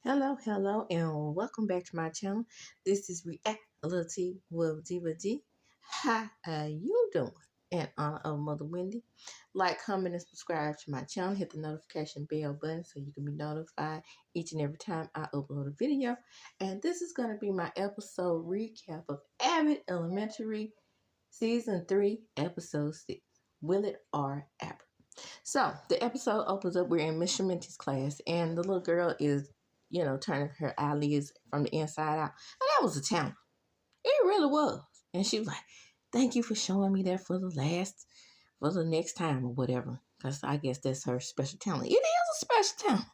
Hello, and welcome back to my channel. This is Reality with Diva D. How are you doing? In honor of Mother Wendy, like, comment, and subscribe to my channel. Hit the notification bell button so you can be notified each and every time I upload a video. And this is going to be my episode recap of Abbott Elementary Season 3, Episode 6, Willard or Abbott. So the episode opens up. We're in Miss Shementi's class, and the little girl is, turning her eyelids from the inside out. And that was a talent. It really was. And she was like, "Thank you for showing me that for the next time or whatever." Because I guess that's her special talent. It is a special talent.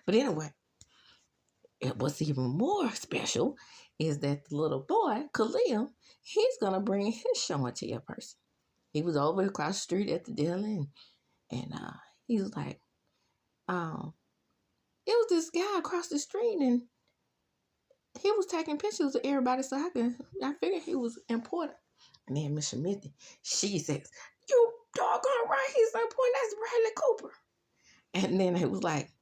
But anyway, what's even more special is that the little boy, Khalil, he's gonna bring his show and tell person. He was over across the street at the deli, and he was like, it was this guy across the street, and he was taking pictures of everybody, so I figured he was important. And then Miss Smithy, she says, "You doggone right, he's important. That's Bradley Cooper." And then it was like,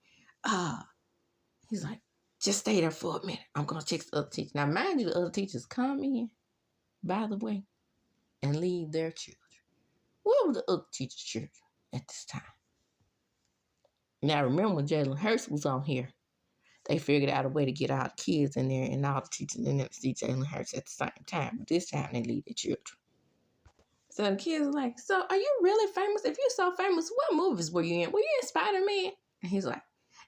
he's like, "Just stay there for a minute. I'm gonna text the other teacher." Now, mind you, the other teachers come in, by the way, and leave their children. Where were the other teachers' children at this time? Now, remember when Jalen Hurst was on here, they figured out a way to get all the kids in there and all the teachers in there to see Jalen Hurts at the same time. But this time they leave their children. So the kids are like, "So are you really famous? If you're so famous, what movies were you in? Were you in Spider-Man?" And he's like,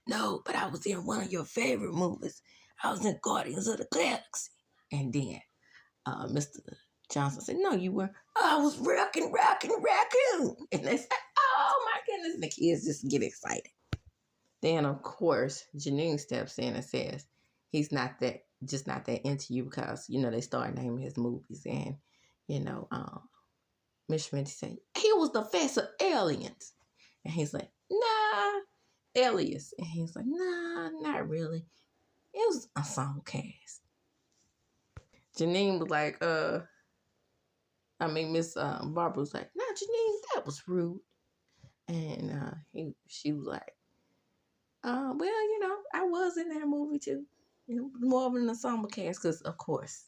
"No, but I was in one of your favorite movies. I was in Guardians of the Galaxy." And then Mr. Johnson said, "No, you were." "I was Raccoon." And they said, "Oh my goodness." And the kids just get excited. Then, of course, Janine steps in and says he's not that into you because, they start naming his movies. And, Miss Schmidt said, "He was the face of Aliens." And he's like, "Nah, Alias." And he's like, "Nah, not really. It was a ensemble cast." Janine was like, Miss Barbara was like, "Nah, Janine, that was rude." And she was like, well, I was in that movie too. More of an ensemble cast because, of course,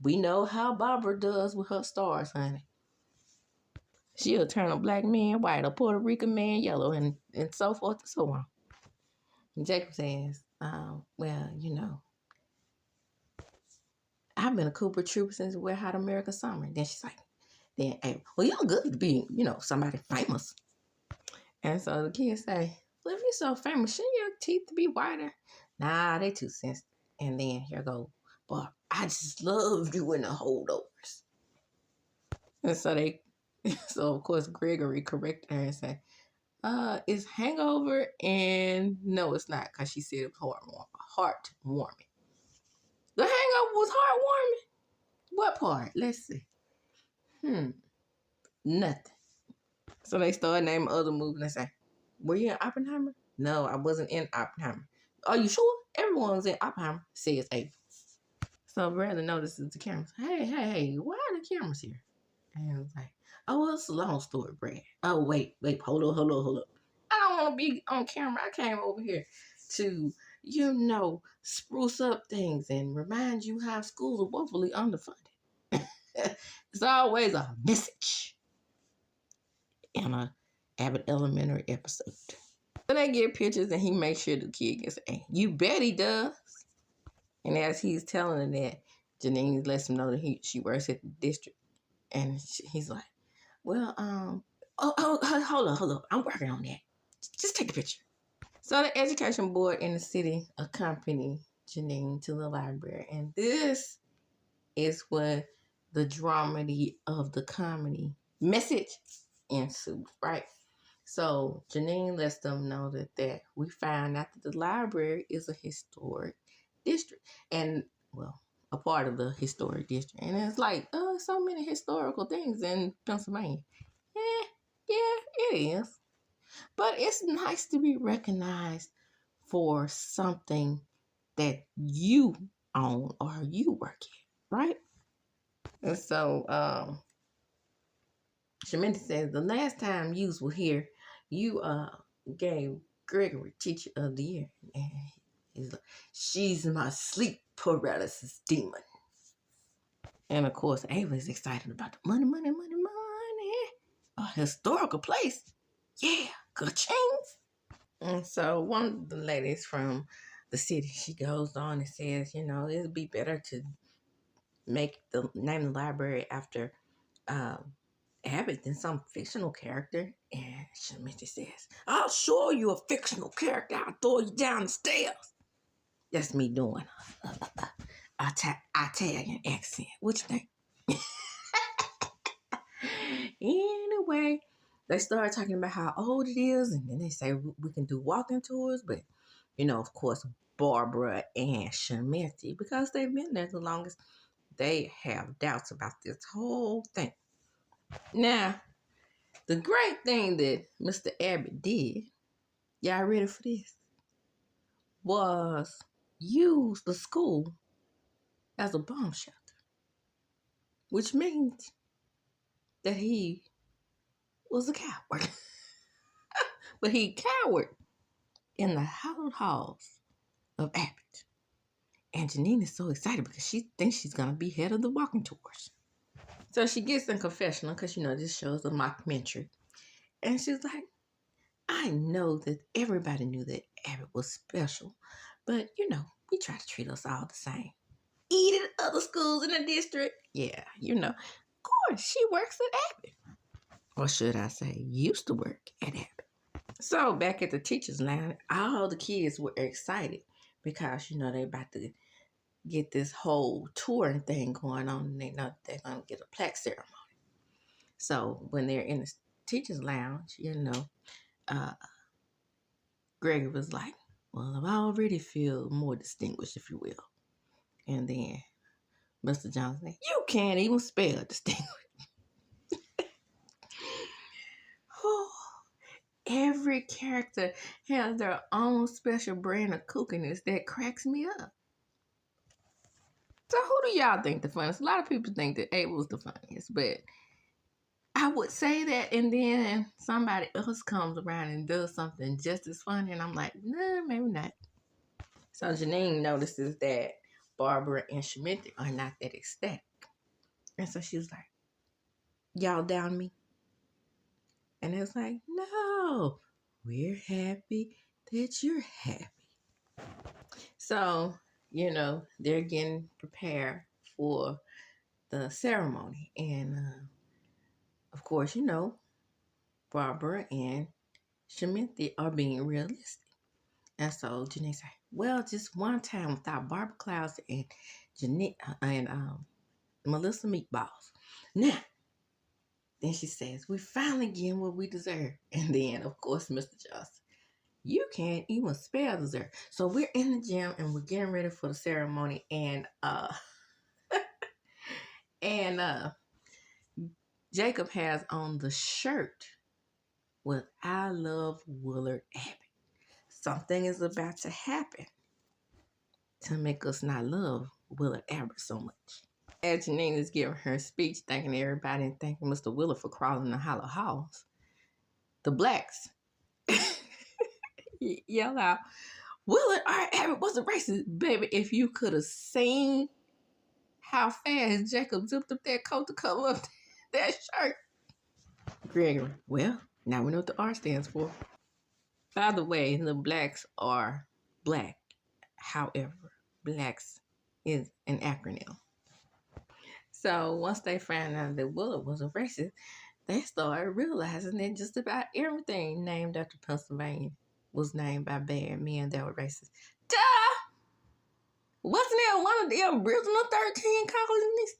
we know how Barbara does with her stars, honey. She'll turn a black man white, a Puerto Rican man yellow, and so forth and so on. And Jacob says, I've been a Cooper Trooper since Wet Hot American Summer. Then she's like, "Hey, well, you're good to be, somebody famous." And so the kids say, "Well, if you're so famous, shouldn't your teeth be whiter?" "Nah, they too sensitive." And then here go, "Boy, I just love you in the holdovers." And so of course Gregory corrected her and said, "It's hangover," and no, it's not, because she said it was heartwarming. The hangover was heartwarming? What part? Let's see. Nothing. So they started naming other movies and say, "Were you in Oppenheimer?" "No, I wasn't in Oppenheimer." "Are you sure?" "Everyone was in Oppenheimer," says April. So Bradley notices the cameras. Hey, why are the cameras here?" And I was like, "Oh, well, it's a long story, Brad." "Oh, wait, hold up. I don't want to be on camera. I came over here to, spruce up things and remind you how schools are woefully underfunded." It's always a message in a Abbott Elementary episode. So they get pictures and he makes sure the kid gets an A. You bet he does. And as he's telling her that, Janine lets him know that she works at the district. And he's like, "Well, hold up. I'm working on that. Just take a picture." So the education board in the city accompanied Janine to the library. And this is what the dramedy of the comedy message ensues, right? So Janine lets them know that we found out that the library is a historic district. And, well, a part of the historic district. And it's like, so many historical things in Pennsylvania. Yeah, it is. But it's nice to be recognized for something that you own or you work in, right? And so Sheminti says, "The last time you were here, you gave Gregory Teacher of the Year." And He's like, she's my sleep paralysis demon. And of course, Ava's excited about the money, money, money, money. A historical place. Yeah, ka-ching. And so one of the ladies from the city, she goes on and says, you know, it'd be better to name the library after Abbott than some fictional character. And Shamita says, I'll show you a fictional character. I'll throw you down the stairs. That's me doing Italian accent. What you think? Anyway, they start talking about how old it is, and then they say we can do walking tours, but you know, of course, Barbara and Shamenti, because they've been there the longest, they have doubts about this whole thing. Now, the great thing that Mr. Abbott did, y'all ready for this, was use the school as a bomb shelter, which means that he was a coward. But he cowered in the hallowed halls of Abbott. And Janine is so excited because she thinks she's going to be head of the walking tours. So she gets in confessional because, you know, this show's a mockumentary. And she's like, I know that everybody knew that Abbott was special. But, you know, we try to treat us all the same. Eat at other schools in the district. Yeah, you know. Of course, she works at Abbott. Or should I say, used to work at Abbott. So back at the teacher's lounge, all the kids were excited because, you know, they about to get this whole touring thing going on, and they know they're going to get a plaque ceremony. So when they're in the teacher's lounge, you know, Gregory was like, well, I already feel more distinguished, if you will. And then Mr. Johnson said, you can't even spell distinguished. Every character has their own special brand of kookiness that cracks me up. So who do y'all think the funniest? A lot of people think that Abel was the funniest, but I would say that, and then somebody else comes around and does something just as funny, and I'm like, nah, maybe not. So Janine notices that Barbara and Shamita are not that ecstatic. And so she was like, y'all down me? And it was like, no, we're happy that you're happy. So, you know, they're getting prepared for the ceremony. And, of course, you know, Barbara and Shamenti are being realistic. And so Janae said, well, just one time without Barbara Clouds and Melissa Meatballs. Now, then she says, we're finally getting what we deserve. And then, of course, Mr. Johnson, you can't even spell dessert. So we're in the gym and we're getting ready for the ceremony. And Jacob has on the shirt with I love Willard Abbott. Something is about to happen to make us not love Willard Abbott so much. As Janine is giving her speech, thanking everybody and thanking Mr. Willard for crawling the hollow halls, the blacks yell out, Willard Abbott was a racist. Baby, if you could have seen how fast Jacob zipped up that coat to cover up that shirt. Gregory, well, now we know what the R stands for. By the way, the blacks are black. However, blacks is an acronym. So once they found out that Willard was a racist, they started realizing that just about everything named after Pennsylvania was named by bad men that were racist. Duh! Wasn't that one of the original 13 colonies?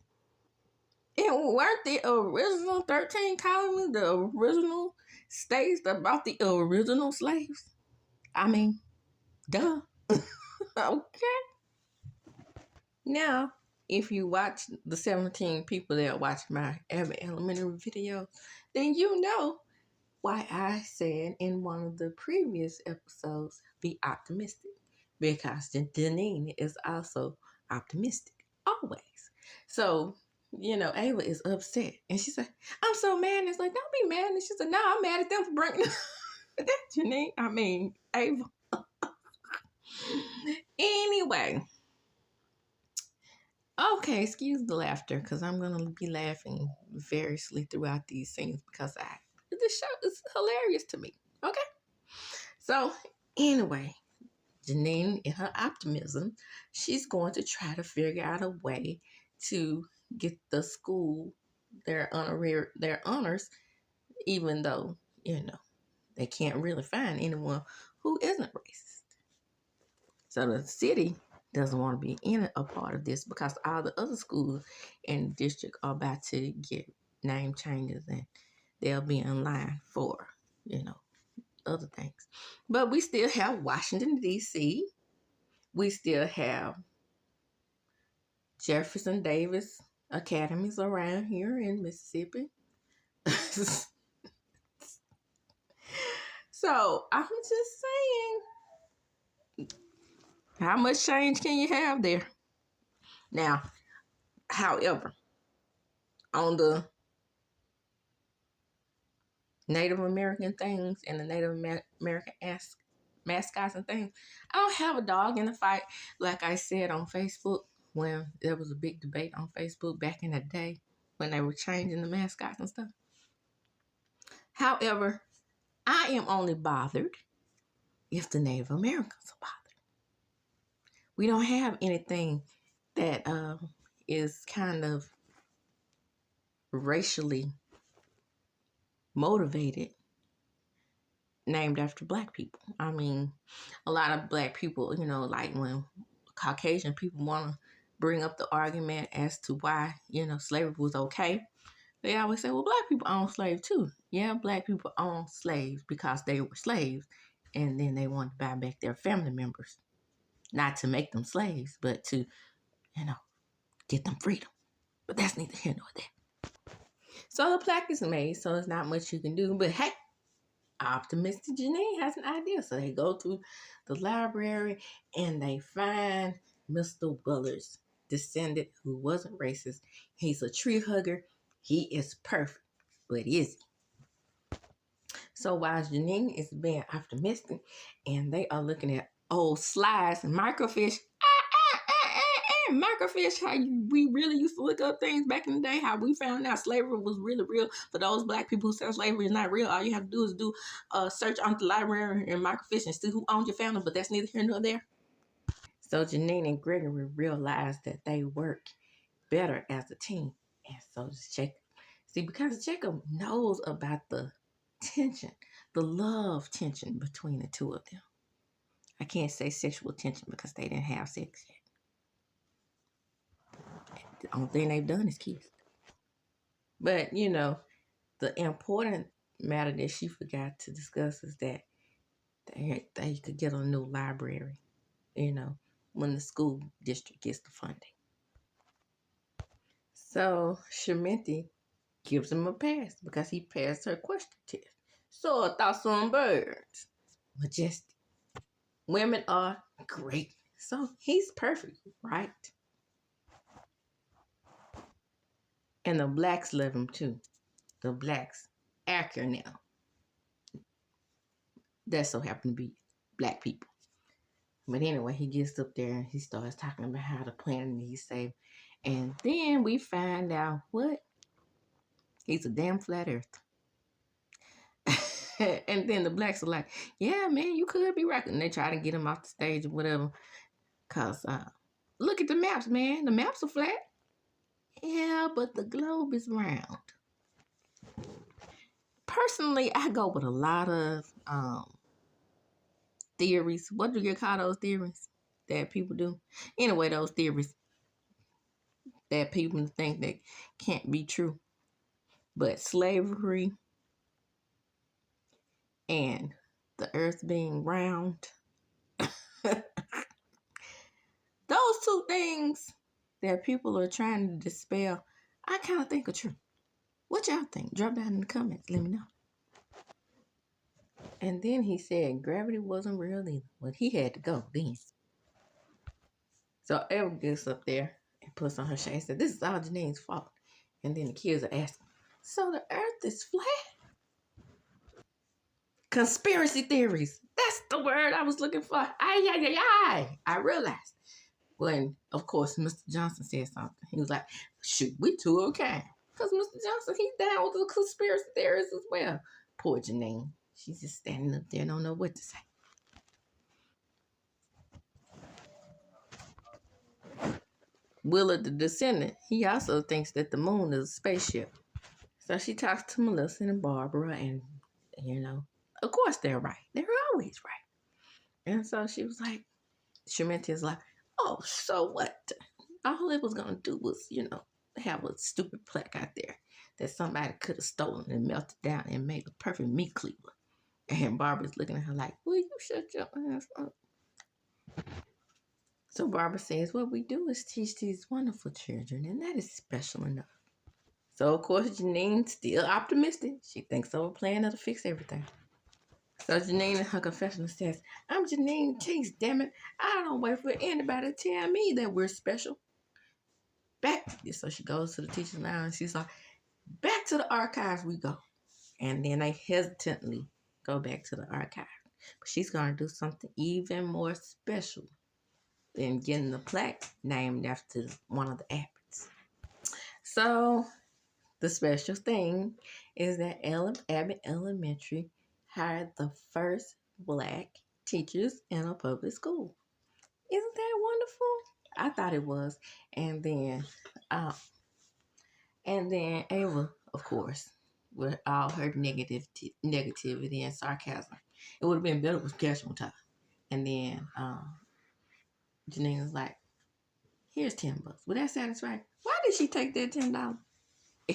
And weren't the original 13 colonies the original states about the original slaves? I mean, duh. Okay. Now, if you watch the 17 people that watch my Abbott Elementary video, then you know why I said in one of the previous episodes, be optimistic. Because Janine is also optimistic, always. So, you know, Ava is upset. And she said, I'm so mad. And it's like, don't be mad. And she said, no, I'm mad at them for bringing that Janine. I mean, Ava. Anyway, okay, excuse the laughter because I'm gonna be laughing variously throughout these scenes because this show is hilarious to me. Okay, so anyway, Janine, in her optimism, she's going to try to figure out a way to get the school their honors, even though they can't really find anyone who isn't racist. So the city doesn't want to be in a part of this because all the other schools in the district are about to get name changes and they'll be in line for, other things. But we still have Washington, D.C. We still have Jefferson Davis academies around here in Mississippi. So I'm just saying, how much change can you have there? Now, however, on the Native American things and the Native American mascots and things, I don't have a dog in the fight. Like I said on Facebook, when there was a big debate on Facebook back in the day when they were changing the mascots and stuff. However, I am only bothered if the Native Americans are bothered. We don't have anything that is kind of racially motivated named after Black people. I mean, a lot of Black people, like when Caucasian people want to bring up the argument as to why, slavery was okay, they always say, well, Black people own slaves too. Yeah, Black people own slaves because they were slaves, and then they wanted to buy back their family members, not to make them slaves, but to, get them freedom. But that's neither here nor there. So the plaque is made, so there's not much you can do. But hey, optimistic Janine has an idea. So they go through the library and they find Mr. Willard's descendant who wasn't racist. He's a tree hugger. He is perfect. But is he? So while Janine is being optimistic and they are looking at old slides and microfiche, microfiche, we really used to look up things back in the day, how we found out slavery was really real. For those Black people who say slavery is not real, all you have to do is do a search on the library and microfiche and see who owns your family, but that's neither here nor there. So Janine and Gregory realized that they work better as a team. And so does Jacob. See, because Jacob knows about the tension, the love tension between the two of them. I can't say sexual tension because they didn't have sex yet. The only thing they've done is kiss. But, the important matter that she forgot to discuss is that they could get a new library, when the school district gets the funding. So Sheminti gives him a pass because he passed her question test. So thoughts on birds. Majestic. Women are great. So he's perfect, right? And the Blacks love him too. The Blacks, accurate now. That so happen to be Black people. But anyway, he gets up there and he starts talking about how the planet needs saved. And then we find out what? He's a damn flat earther. And then the Blacks are like, yeah, man, you could be right. And they try to get him off the stage or whatever. Because look at the maps, man. The maps are flat. Yeah, but the globe is round. Personally, I go with a lot of theories. What do you call those theories that people do? Anyway, those theories that people think that can't be true. But slavery and the earth being round, those two things that people are trying to dispel, I kind of think are true. What y'all think? Drop down in the comments. Let me know. And then he said gravity wasn't real either. Well, he had to go then. So Eva gets up there and puts on her shade and said, this is all Janine's fault. And then the kids are asking, so the earth is flat? Conspiracy theories. That's the word I was looking for. I realized. When, of course, Mr. Johnson said something. He was like, shoot, we two okay. Because Mr. Johnson, he's down with the conspiracy theorists as well. Poor Janine. She's just standing up there and don't know what to say. Willard, the descendant, he also thinks that the moon is a spaceship. So she talks to Melissa and Barbara, and, of course they're right. They're always right. And so she was like, Shamentia's like, oh, so what? All it was going to do was, have a stupid plaque out there that somebody could have stolen and melted down and made a perfect meat cleaver. And Barbara's looking at her like, will you shut your ass up? So Barbara says, what we do is teach these wonderful children, and that is special enough. So, of course, Janine's still optimistic. She thinks of a plan that'll fix everything. So Janine in her confessional says, I'm Janine Chase, damn it. I don't wait for anybody to tell me that we're special. So she goes to the teacher's lounge and she's like, back to the archives we go. And then they hesitantly go back to the archive. But she's going to do something even more special than getting the plaque named after one of the Abbotts. So the special thing is that Abbott Elementary hired the first Black teachers in a public school. Isn't that wonderful? I thought it was. And then Ava, of course, with all her negativity and sarcasm. It would have been better with casual time. And then Janine was like, here's $10. Would that satisfy? Why did she take that $10?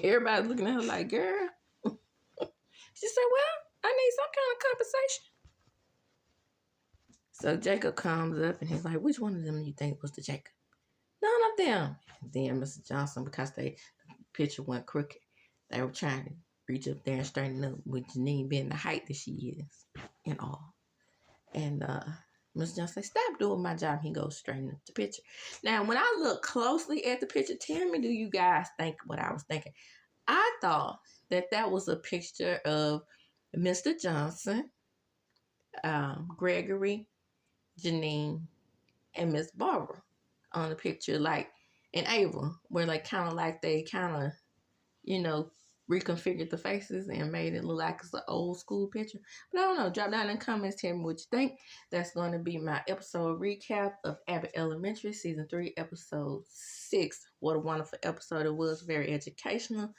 Everybody's looking at her like, girl. She said, well, I need some kind of compensation. So Jacob comes up and he's like, which one of them do you think was the Jacob? None of them. And then Mr. Johnson, because the picture went crooked, they were trying to reach up there and straighten up with Janine being the height that she is and all. And Mr. Johnson said, stop doing my job. He goes straighten up the picture. Now, when I look closely at the picture, tell me, do you guys think what I was thinking? I thought that was a picture of Mr. Johnson, Gregory, Janine, and Miss Barbara on the picture, like in Ava, where they kind of reconfigured the faces and made it look like it's an old school picture. But I don't know. Drop down in the comments, tell me what you think. That's going to be my episode recap of Abbott Elementary, Season 3, Episode 6. What a wonderful episode it was. Very educational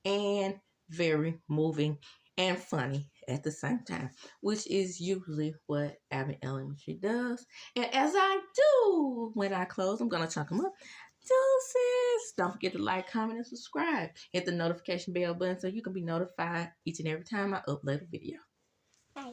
and very moving and funny at the same time, which is usually what Abbott Elementary does. And as I do when I close, I'm going to chunk them up. Deuces. Don't forget to like, comment, and subscribe. Hit the notification bell button so you can be notified each and every time I upload a video. Bye.